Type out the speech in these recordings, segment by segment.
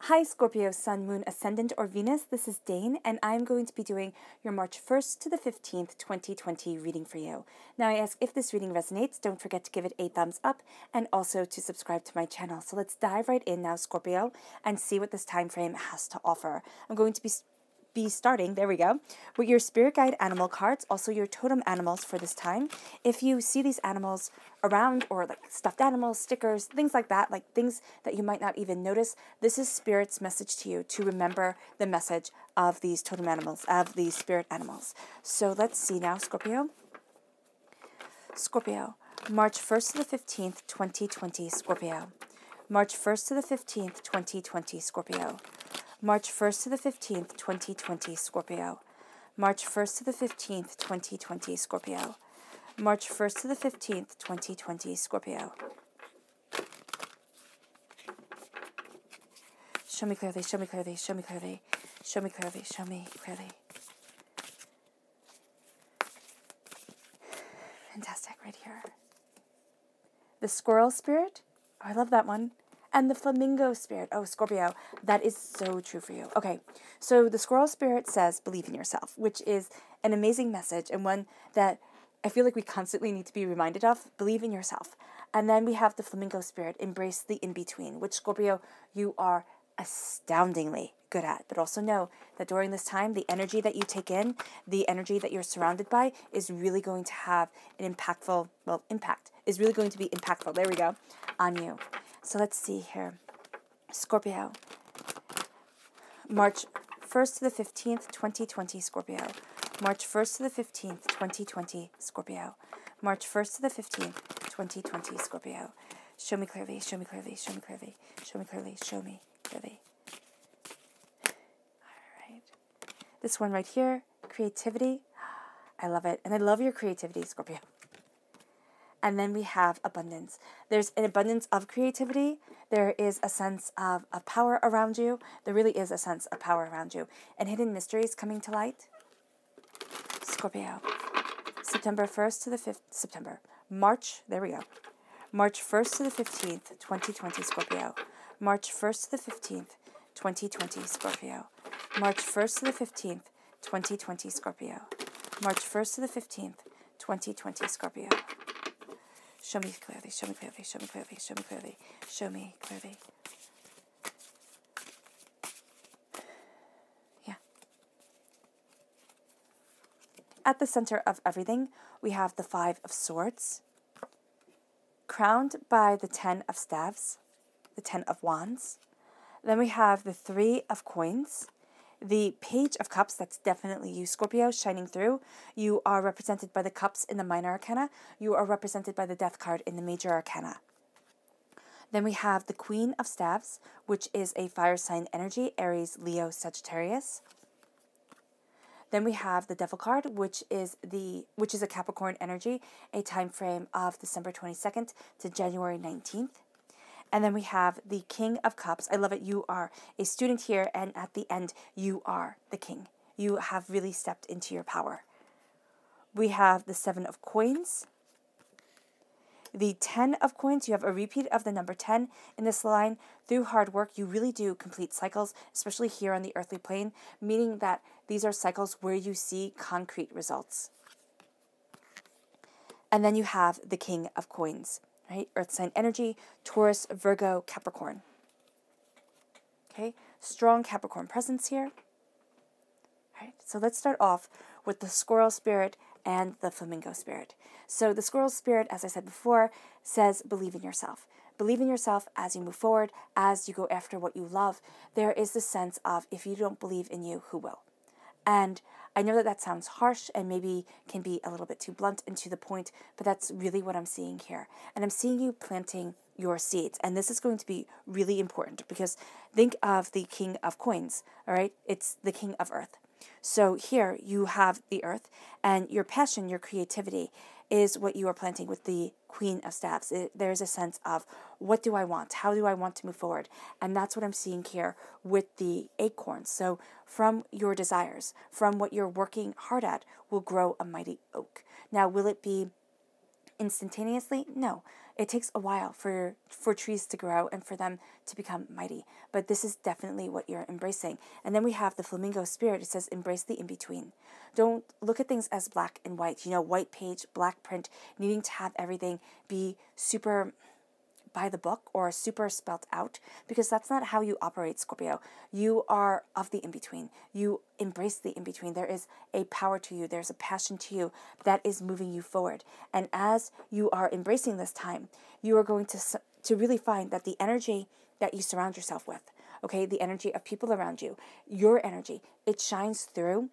Hi Scorpio, Sun, Moon, Ascendant, or Venus. This is Dane, and I'm going to be doing your March 1st to the 15th, 2020 reading for you. Now I ask if this reading resonates, don't forget to give it a thumbs up and also to subscribe to my channel. So let's dive right in now, Scorpio, and see what this time frame has to offer. I'm going to be starting, there we go, with your spirit guide animal cards, also your totem animals for this time. If you see these animals around, or like stuffed animals, stickers, things like that, like things that you might not even notice, this is Spirit's message to you to remember the message of these totem animals, of these spirit animals. So let's see now, Scorpio. Scorpio, March 1st to the 15th, 2020, Scorpio. March 1st to the 15th, 2020, Scorpio. March 1st to the 15th, 2020, Scorpio. March 1st to the 15th, 2020, Scorpio. March 1st to the 15th, 2020, Scorpio. Show me clearly, show me clearly, show me clearly, show me clearly, show me clearly. Fantastic, right here. The Squirrel Spirit. Oh, I love that one. And the Flamingo Spirit. Oh, Scorpio, that is so true for you. Okay, so the Squirrel Spirit says, believe in yourself, which is an amazing message and one that I feel like we constantly need to be reminded of. Believe in yourself. And then we have the Flamingo Spirit, embrace the in-between, which, Scorpio, you are astoundingly good at. But also know that during this time, the energy that you take in, the energy that you're surrounded by is really going to have an impactful, well, impact, is really going to be impactful, there we go, on you. So let's see here. Scorpio, March 1st to the 15th, 2020, Scorpio. March 1st to the 15th, 2020, Scorpio. March 1st to the 15th, 2020, Scorpio. Show me clearly, show me clearly, show me clearly, show me clearly, show me clearly. All right. This one right here, creativity. I love it. And I love your creativity, Scorpio. And then we have abundance. There's an abundance of creativity. There is a sense of power around you. There really is a sense of power around you. And hidden mysteries coming to light. Scorpio. September 1st to the 5th, March, there we go. March 1st to the 15th, 2020, Scorpio. March 1st to the 15th, 2020, Scorpio. March 1st to the 15th, 2020, Scorpio. March 1st to the 15th, 2020, Scorpio. Show me clearly, show me clearly, show me clearly, show me clearly, show me clearly. Yeah. At the center of everything, we have the 5 of Swords, crowned by the 10 of Staves, the 10 of Wands. Then we have the 3 of Coins, the Page of Cups, that's definitely you, Scorpio, shining through. You are represented by the Cups in the Minor Arcana. You are represented by the Death card in the Major Arcana. Then we have the Queen of Staves, which is a fire sign energy, Aries, Leo, Sagittarius. Then we have the Devil card, which is a Capricorn energy, a time frame of December 22nd to January 19th. And then we have the King of Cups. I love it. You are a student here, and at the end, you are the king. You have really stepped into your power. We have the 7 of Coins. The 10 of Coins, you have a repeat of the number 10 in this line. Through hard work, you really do complete cycles, especially here on the earthly plane, meaning that these are cycles where you see concrete results. And then you have the King of Coins. Right? Earth sign energy, Taurus, Virgo, Capricorn. Okay, strong Capricorn presence here. All right, so let's start off with the Squirrel Spirit and the Flamingo Spirit. So the Squirrel Spirit, as I said before, says believe in yourself. Believe in yourself as you move forward, as you go after what you love. There is the sense of, if you don't believe in you, who will? And I know that that sounds harsh and maybe can be a little bit too blunt and to the point, but that's really what I'm seeing here. And I'm seeing you planting your seeds. And this is going to be really important because think of the King of Coins, all right? It's the King of Earth. So here you have the earth, and your passion, your creativity is what you are planting with the Queen of Staves. There's a sense of, what do I want? How do I want to move forward? And that's what I'm seeing here with the acorns. So from your desires, from what you're working hard at, will grow a mighty oak. Now, will it be instantaneously? No. It takes a while for trees to grow and for them to become mighty. But this is definitely what you're embracing. And then we have the Flamingo Spirit. It says, embrace the in-between. Don't look at things as black and white. White page, black print, needing to have everything be super by the book or super spelt out, because that's not how you operate, Scorpio. You are of the in-between. You embrace the in-between. There is a power to you. There's a passion to you that is moving you forward. And as you are embracing this time, you are going to really find that the energy that you surround yourself with, okay, the energy of people around you, your energy, it shines through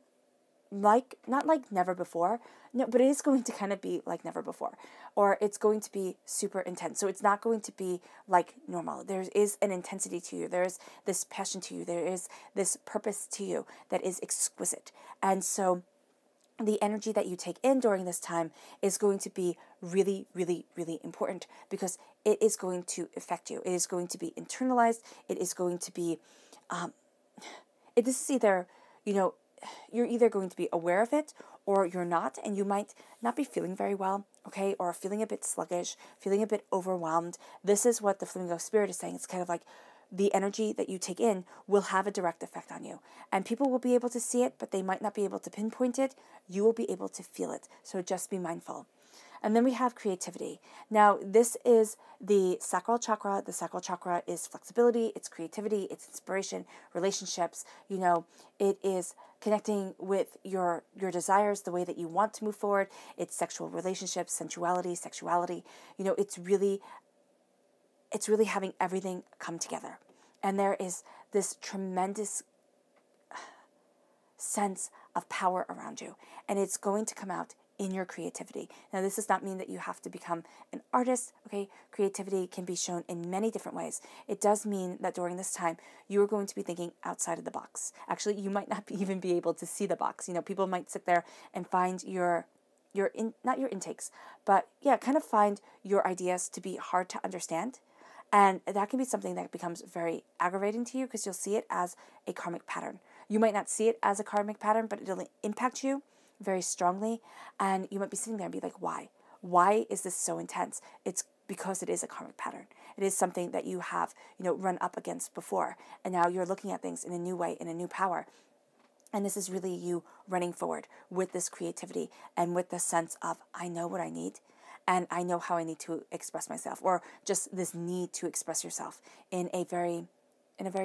not like never before. No, but it is going to kind of be like never before, or it's going to be super intense. So it's not going to be like normal. There is an intensity to you. There is this passion to you. There is this purpose to you that is exquisite. And so the energy that you take in during this time is going to be really, really, really important, because it is going to affect you. It is going to be internalized. It is going to be, this is either, you're either going to be aware of it or you're not, and you might not be feeling very well, okay, or feeling a bit sluggish, feeling a bit overwhelmed. This is what the Flamingo Spirit is saying. It's kind of like the energy that you take in will have a direct effect on you. And people will be able to see it, but they might not be able to pinpoint it. You will be able to feel it. So just be mindful. And then we have creativity. Now, this is the sacral chakra. The sacral chakra is flexibility, it's creativity, it's inspiration, relationships. It is connecting with your desires, the way that you want to move forward. It's sexual relationships, sensuality, sexuality. It's really having everything come together. And there is this tremendous sense of power around you. And it's going to come out in your creativity. Now, this does not mean that you have to become an artist, okay? Creativity can be shown in many different ways. It does mean that during this time, you are going to be thinking outside of the box. Actually, you might not even be able to see the box. People might sit there and find not your intakes, but yeah, kind of find your ideas to be hard to understand. And that can be something that becomes very aggravating to you, because you'll see it as a karmic pattern. You might not see it as a karmic pattern, but it'll impact you very strongly. And you might be sitting there and be like, why? Why is this so intense? It's because it is a karmic pattern. It is something that you have, run up against before. And now you're looking at things in a new way, in a new power. And this is really you running forward with this creativity and with the sense of, I know what I need. And I know how I need to express myself, or just this need to express yourself in a very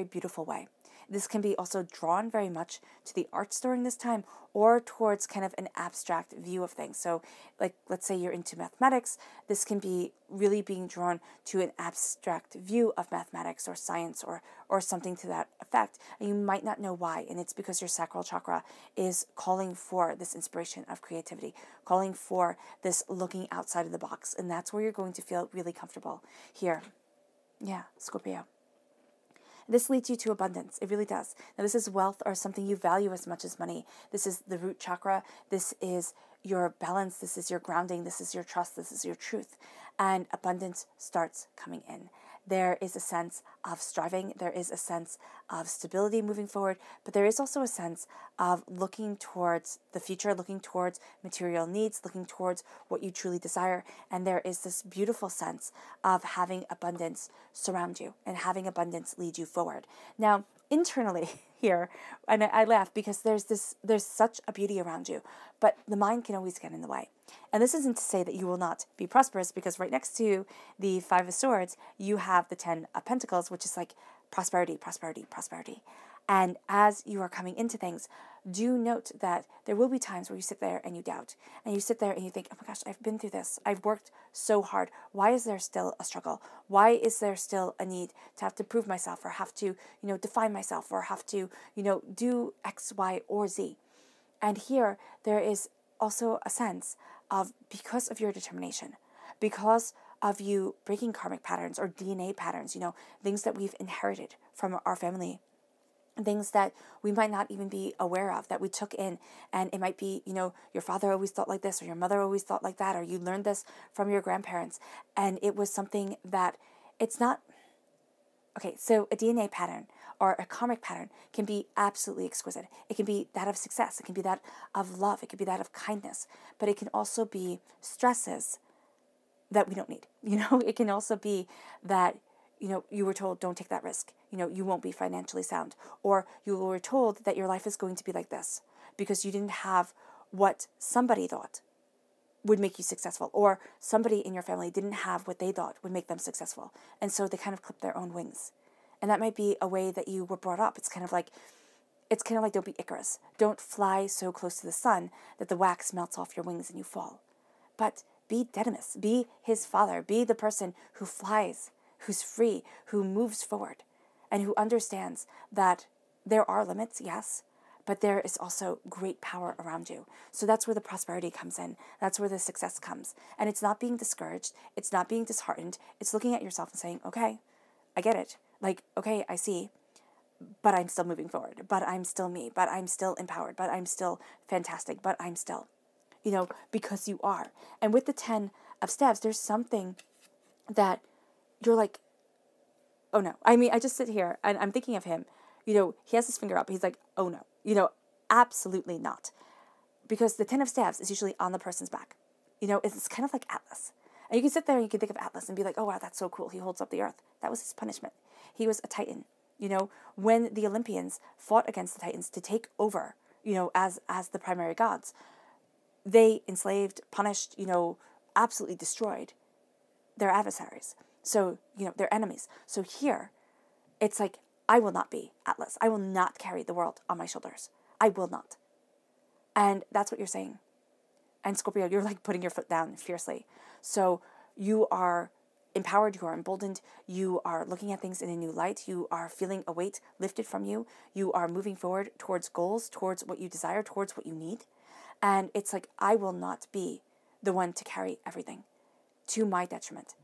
beautiful way. This can be also drawn very much to the arts during this time, or towards kind of an abstract view of things. So like, let's say you're into mathematics, this can be really being drawn to an abstract view of mathematics or science or something to that effect. And you might not know why. And it's because your sacral chakra is calling for this inspiration of creativity, calling for this looking outside of the box. And that's where you're going to feel really comfortable here. Yeah, Scorpio. This leads you to abundance. It really does. Now, this is wealth, or something you value as much as money. This is the root chakra. This is your balance. This is your grounding. This is your trust. This is your truth. And abundance starts coming in. There is a sense of striving. There is a sense of stability moving forward. But there is also a sense of looking towards the future, looking towards material needs, looking towards what you truly desire. And there is this beautiful sense of having abundance surround you and having abundance lead you forward. Now, internally here, and I laugh because there's such a beauty around you, but the mind can always get in the way. And this isn't to say that you will not be prosperous, because right next to the Five of Swords, you have the Ten of Pentacles, which is like prosperity, prosperity, prosperity. And as you are coming into things, do note that there will be times where you sit there and you doubt. And you sit there and you think, oh my gosh, I've been through this. I've worked so hard. Why is there still a struggle? Why is there still a need to have to prove myself, or have to, define myself, or have to, do X, Y, or Z? And here, there is also a sense of, because of your determination, because of you breaking karmic patterns or DNA patterns, things that we've inherited from our family, things that we might not even be aware of, that we took in. And it might be, your father always thought like this, or your mother always thought like that, or you learned this from your grandparents. And it was something that it's not. Okay, so a DNA pattern or a karmic pattern can be absolutely exquisite. It can be that of success. It can be that of love. It can be that of kindness. But it can also be stresses that we don't need. You know, it can also be that, you know, you were told, don't take that risk. You know, you won't be financially sound. Or you were told that your life is going to be like this because you didn't have what somebody thought would make you successful, or somebody in your family didn't have what they thought would make them successful. And so they kind of clip their own wings. And that might be a way that you were brought up. It's kind of like don't be Icarus. Don't fly so close to the sun that the wax melts off your wings and you fall. But be Didymus. Be his father. Be the person who flies, who's free, who moves forward, and who understands that there are limits, yes, but there is also great power around you. So that's where the prosperity comes in. That's where the success comes. And it's not being discouraged. It's not being disheartened. It's looking at yourself and saying, okay, I get it. Like, okay, I see, but I'm still moving forward. But I'm still me. But I'm still empowered. But I'm still fantastic. But I'm still, you know, because you are. And with the 10 of Staves, there's something that you're like, oh no. I mean, I just sit here and I'm thinking of him. You know, he has his finger up. He's like, oh no. You know, absolutely not. Because the 10 of Staves is usually on the person's back. You know, it's kind of like Atlas. And you can sit there and you can think of Atlas and be like, oh wow, that's so cool. He holds up the earth. That was his punishment. He was a Titan. You know, when the Olympians fought against the Titans to take over, you know, as the primary gods, they enslaved, punished, you know, absolutely destroyed their adversaries. So, you know, their enemies. So here, it's like, I will not be Atlas. I will not carry the world on my shoulders. I will not. And that's what you're saying. And Scorpio, you're like putting your foot down fiercely. So you are empowered, you are emboldened, you are looking at things in a new light, you are feeling a weight lifted from you, you are moving forward towards goals, towards what you desire, towards what you need. And it's like, I will not be the one to carry everything to my detriment,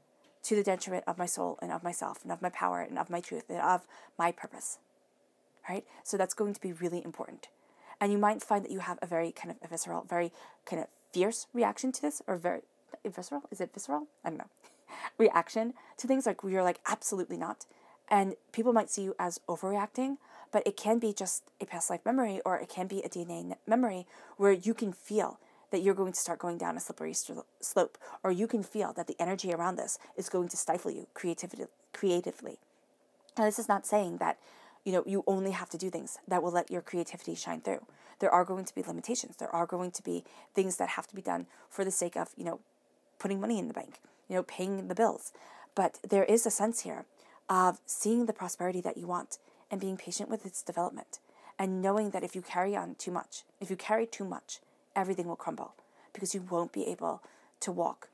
to the detriment of my soul and of myself and of my power and of my truth and of my purpose, right? So that's going to be really important. And you might find that you have a very kind of a visceral, very kind of fierce reaction to this, or very visceral. Is it visceral? I don't know. Reaction to things like where you're like, absolutely not. And people might see you as overreacting, but it can be just a past life memory, or it can be a DNA memory where you can feel that you're going to start going down a slippery slope, or you can feel that the energy around this is going to stifle you creatively. Now, this is not saying that, you know, you only have to do things that will let your creativity shine through. There are going to be limitations. There are going to be things that have to be done for the sake of, you know, putting money in the bank, you know, paying the bills. But there is a sense here of seeing the prosperity that you want and being patient with its development, and knowing that if you carry on too much, if you carry too much, everything will crumble, because you won't be able to walk.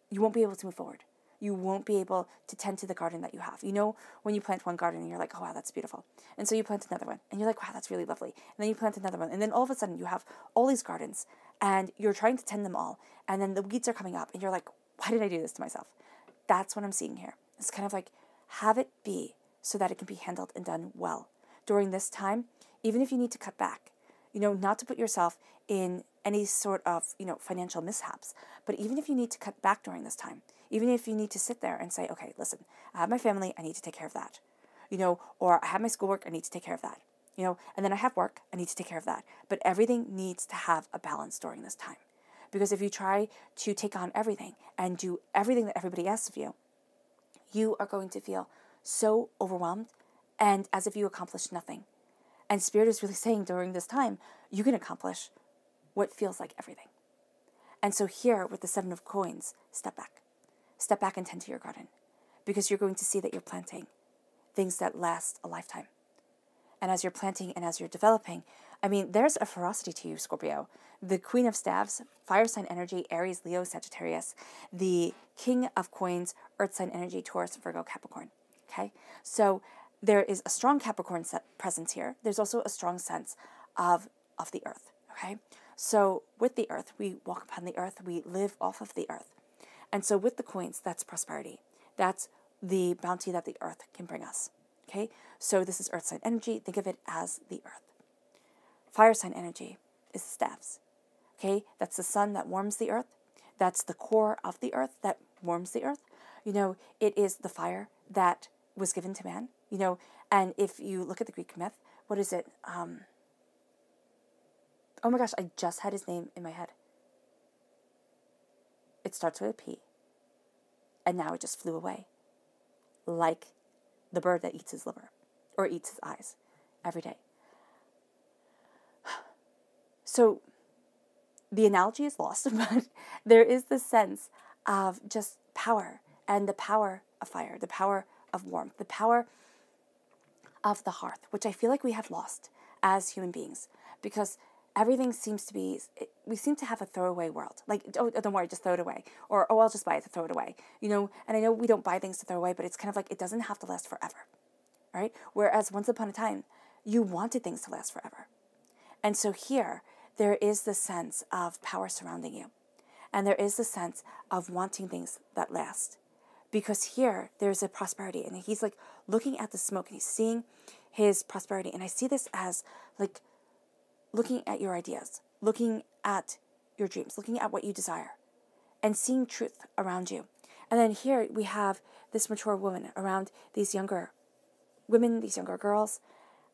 You won't be able to move forward. You won't be able to tend to the garden that you have. You know, when you plant one garden and you're like, oh, wow, that's beautiful. And so you plant another one and you're like, wow, that's really lovely. And then you plant another one. And then all of a sudden you have all these gardens and you're trying to tend them all. And then the weeds are coming up and you're like, why did I do this to myself? That's what I'm seeing here. It's kind of like, have it be so that it can be handled and done well. During this time, even if you need to cut back, you know, not to put yourself in any sort of, you know, financial mishaps, but even if you need to cut back during this time, even if you need to sit there and say, okay, listen, I have my family, I need to take care of that, you know, or I have my schoolwork, I need to take care of that, you know, and then I have work, I need to take care of that. But everything needs to have a balance during this time. Because if you try to take on everything and do everything that everybody asks of you, you are going to feel so overwhelmed and as if you accomplished nothing. And Spirit is really saying during this time, you can accomplish what feels like everything. And so here with the 7 of coins, step back. Step back and tend to your garden, because you're going to see that you're planting things that last a lifetime. And as you're planting and as you're developing, I mean, there's a ferocity to you, Scorpio. The Queen of Staves, fire sign energy, Aries, Leo, Sagittarius. The King of Coins, earth sign energy, Taurus, Virgo, Capricorn. Okay? So there is a strong Capricorn presence here. There's also a strong sense of the earth. Okay? So with the earth, we walk upon the earth. We live off of the earth. And so with the coins, that's prosperity. That's the bounty that the earth can bring us. Okay? So this is earth sign energy. Think of it as the earth. Fire sign energy is the staves. Okay? That's the sun that warms the earth. That's the core of the earth that warms the earth. You know, it is the fire that was given to man. You know, and if you look at the Greek myth, what is it? Oh my gosh, I just had his name in my head. It starts with a P. and now it just flew away. Like the bird that eats his liver or eats his eyes every day. So the analogy is lost, but there is this sense of just power, and the power of fire, the power of warmth, the power of the hearth, which I feel like we have lost as human beings, because everything seems to be, we seem to have a throwaway world. Like, oh, don't worry, just throw it away. Or, oh, I'll just buy it to throw it away. You know, and I know we don't buy things to throw away, but it's kind of like it doesn't have to last forever, right? Whereas once upon a time, you wanted things to last forever. And so here, there is the sense of power surrounding you. And there is the sense of wanting things that last. Because here, there's a prosperity. And he's like looking at the smoke and he's seeing his prosperity. And I see this as like looking at your ideas, looking at your dreams, looking at what you desire, and seeing truth around you. And then here we have this mature woman around these younger women, these younger girls,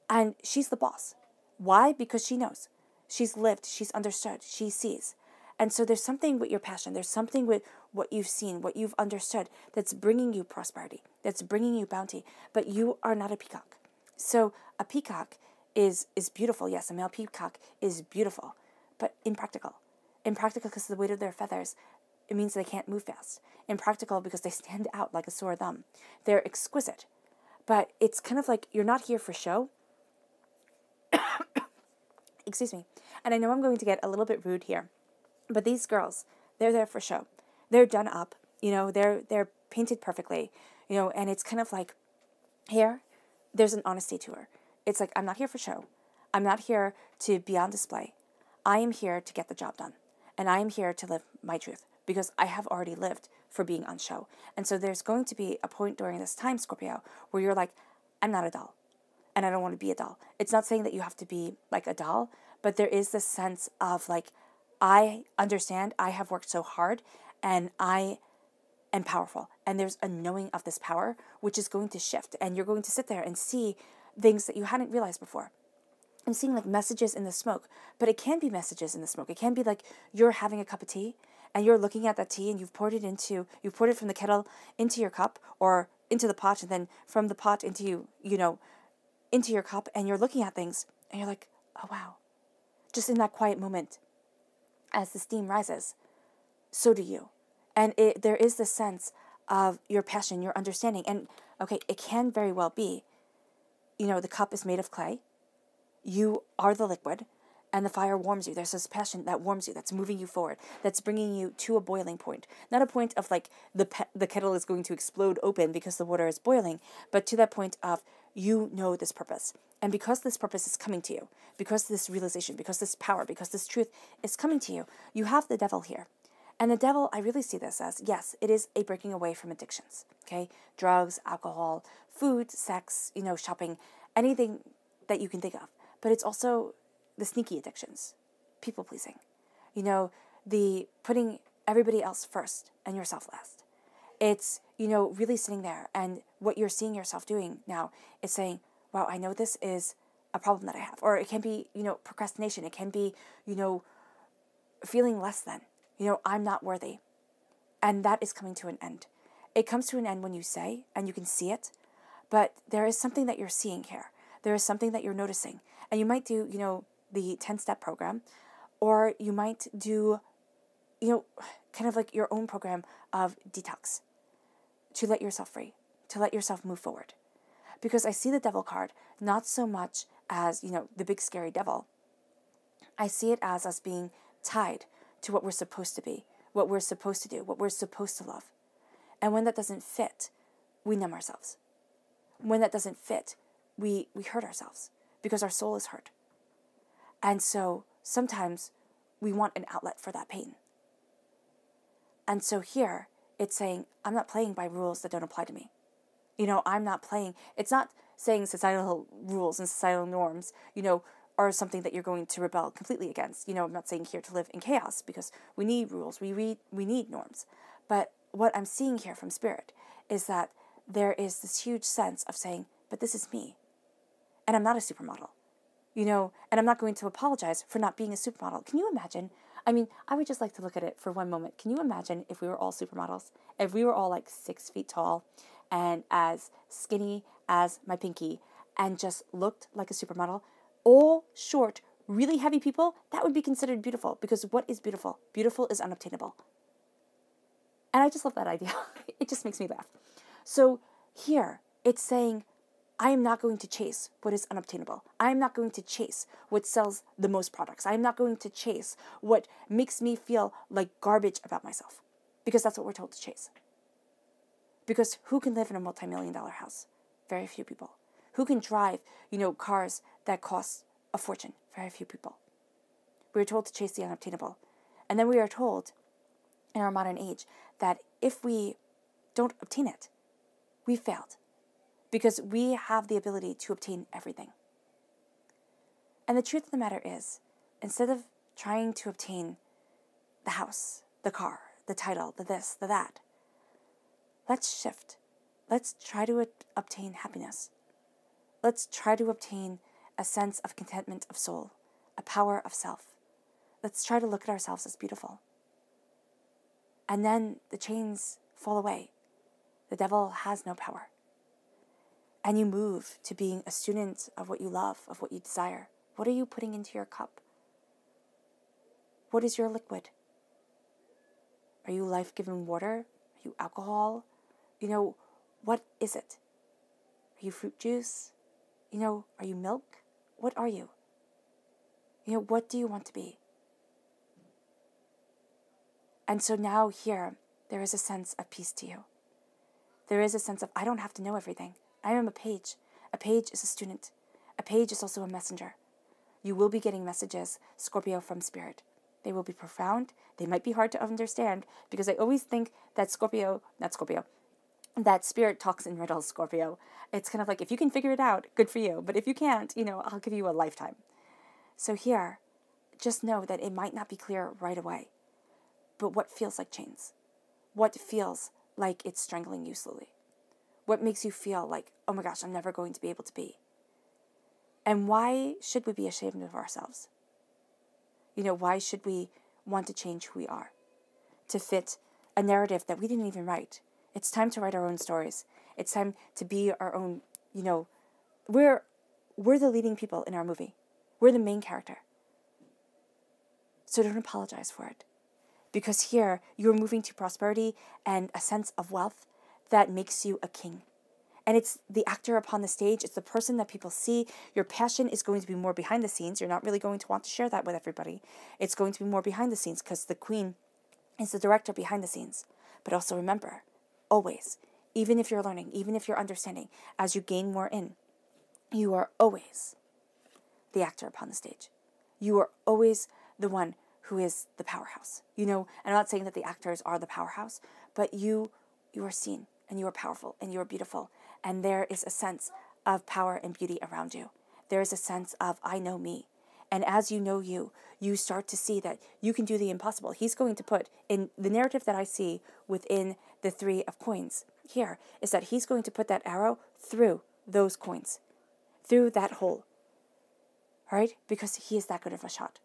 and she's the boss. Why? Because she knows. She's lived, she's understood, she sees. And so there's something with your passion, there's something with what you've seen, what you've understood, that's bringing you prosperity, that's bringing you bounty, but you are not a peacock. So a peacock is beautiful. Yes, a male peacock is beautiful, but impractical. Impractical because of the weight of their feathers. It means they can't move fast. Impractical because they stand out like a sore thumb. They're exquisite, but it's kind of like you're not here for show. Excuse me. And I know I'm going to get a little bit rude here, but these girls, they're there for show. They're done up, you know, they're painted perfectly, you know, and it's kind of like here, there's an honesty to her. It's like, I'm not here for show. I'm not here to be on display. I am here to get the job done. And I am here to live my truth because I have already lived for being on show. And so there's going to be a point during this time, Scorpio, where you're like, I'm not a doll. And I don't want to be a doll. It's not saying that you have to be like a doll, but there is this sense of like, I understand, I have worked so hard, and I am powerful. And there's a knowing of this power, which is going to shift. And you're going to sit there and see things that you hadn't realized before. I'm seeing like messages in the smoke, but it can be messages in the smoke. It can be like you're having a cup of tea, and you're looking at that tea, and you've poured it from the kettle into your cup, or into the pot, and then from the pot into into your cup, and you're looking at things, and you're like, oh wow. Just in that quiet moment, as the steam rises, so do you. And there is this sense of your passion, your understanding. And, okay, it can very well be, the cup is made of clay. You are the liquid, and the fire warms you. There's this passion that warms you, that's moving you forward, that's bringing you to a boiling point. Not a point of, like, the kettle is going to explode open because the water is boiling, but to that point of, you know this purpose. And because this purpose is coming to you, because this realization, because this power, because this truth is coming to you, you have the devil here. And the devil, I really see this as, yes, it is a breaking away from addictions, okay? Drugs, alcohol, food, sex, shopping, anything that you can think of. But it's also the sneaky addictions, people pleasing, the putting everybody else first and yourself last. It's, really sitting there, and what you're seeing yourself doing now is saying, wow, I know this is a problem that I have. Or it can be, procrastination. It can be, feeling less than, I'm not worthy. And that is coming to an end. It comes to an end when you say, and you can see it, but there is something that you're seeing here. There is something that you're noticing. And you might do, the 10-step program, or you might do, kind of like your own program of detox to let yourself free, to let yourself move forward. Because I see the devil card not so much as, the big scary devil. I see it as us being tied to what we're supposed to be, what we're supposed to do, what we're supposed to love. And when that doesn't fit, we numb ourselves. When that doesn't fit, we hurt ourselves because our soul is hurt. And so sometimes we want an outlet for that pain. And so here, it's saying, I'm not playing by rules that don't apply to me. I'm not playing. It's not saying societal rules and societal norms, are something that you're going to rebel completely against. I'm not saying here to live in chaos, because we need rules, we need norms. But what I'm seeing here from Spirit is that there is this huge sense of saying, but this is me. And I'm not a supermodel, and I'm not going to apologize for not being a supermodel. Can you imagine I mean, I would just like to look at it for one moment. Can you imagine if we were all supermodels? If we were all like 6 feet tall and as skinny as my pinky and just looked like a supermodel, all short, really heavy people, that would be considered beautiful, because what is beautiful? Beautiful is unobtainable. And I just love that idea. It just makes me laugh. So here, it's saying, I am not going to chase what is unobtainable. I am not going to chase what sells the most products. I am not going to chase what makes me feel like garbage about myself, because that's what we're told to chase. Because who can live in a multi-million-dollar house? Very few people. Who can drive, cars that cost a fortune? Very few people. We're told to chase the unobtainable. And then we are told in our modern age that if we don't obtain it, we failed, because we have the ability to obtain everything. And the truth of the matter is, instead of trying to obtain the house, the car, the title, the this, the that, let's shift. Let's try to obtain happiness. Let's try to obtain a sense of contentment of soul, a power of self. Let's try to look at ourselves as beautiful. And then the chains fall away. The devil has no power. And you move to being a student of what you love, of what you desire. What are you putting into your cup? What is your liquid? Are you life-giving water? Are you alcohol? What is it? Are you fruit juice? Are you milk? What are you? What do you want to be? And so now here, there is a sense of peace to you. There is a sense of, I don't have to know everything. I am a page. A page is a student. A page is also a messenger. You will be getting messages, Scorpio, from Spirit. They will be profound. They might be hard to understand, because I always think that that Spirit talks in riddles, Scorpio. It's kind of like, if you can figure it out, good for you. But if you can't, I'll give you a lifetime. So here, just know that it might not be clear right away. But what feels like chains? What feels like it's strangling you slowly? What makes you feel like, oh my gosh, I'm never going to be able to be? And why should we be ashamed of ourselves? Why should we want to change who we are? To fit a narrative that we didn't even write. It's time to write our own stories. It's time to be our own, we're the leading people in our movie. We're the main character. So don't apologize for it. Because here, you're moving to prosperity and a sense of wealth that makes you a king. And it's the actor upon the stage. It's the person that people see. Your passion is going to be more behind the scenes. You're not really going to want to share that with everybody. It's going to be more behind the scenes, because the queen is the director behind the scenes. But also remember, always, even if you're learning, even if you're understanding, as you gain more in, you are always the actor upon the stage. You are always the one who is the powerhouse. And I'm not saying that the actors are the powerhouse, but you are seen, and you are powerful, and you are beautiful, and there is a sense of power and beauty around you. There is a sense of, I know me. And as you know you, you start to see that you can do the impossible. He's going to put, in the narrative that I see within the 3 of coins here, is that he's going to put that arrow through those coins, through that hole, all right? Because he is that good of a shot.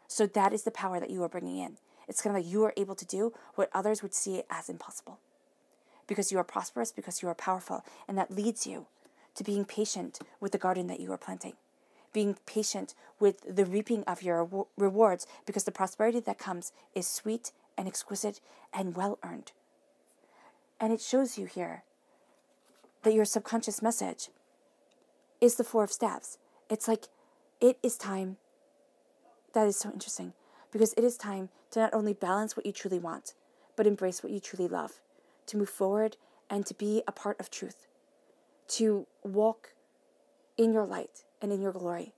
So that is the power that you are bringing in. It's kind of like you are able to do what others would see as impossible. Because you are prosperous, because you are powerful. And that leads you to being patient with the garden that you are planting. Being patient with the reaping of your rewards, because the prosperity that comes is sweet and exquisite and well-earned. And it shows you here that your subconscious message is the 4 of staves. It's like, it is time. That is so interesting, because it is time to not only balance what you truly want, but embrace what you truly love, to move forward and to be a part of truth, to walk in your light and in your glory,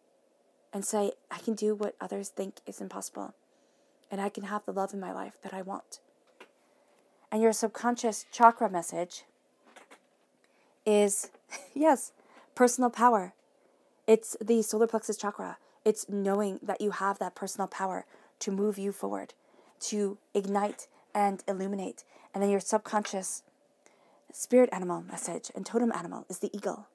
and say, I can do what others think is impossible, and I can have the love in my life that I want. And your subconscious chakra message is, yes, personal power. It's the solar plexus chakra. It's knowing that you have that personal power to move you forward, to ignite and illuminate. And then your subconscious spirit animal message and totem animal is the eagle.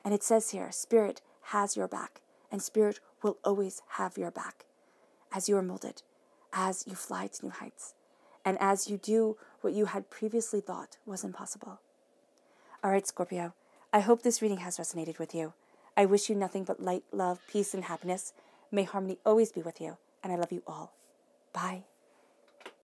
And it says here, Spirit has your back, and Spirit will always have your back as you are molded, as you fly to new heights and as you do what you had previously thought was impossible. All right, Scorpio, I hope this reading has resonated with you. I wish you nothing but light, love, peace, and happiness. May harmony always be with you, and I love you all. Bye.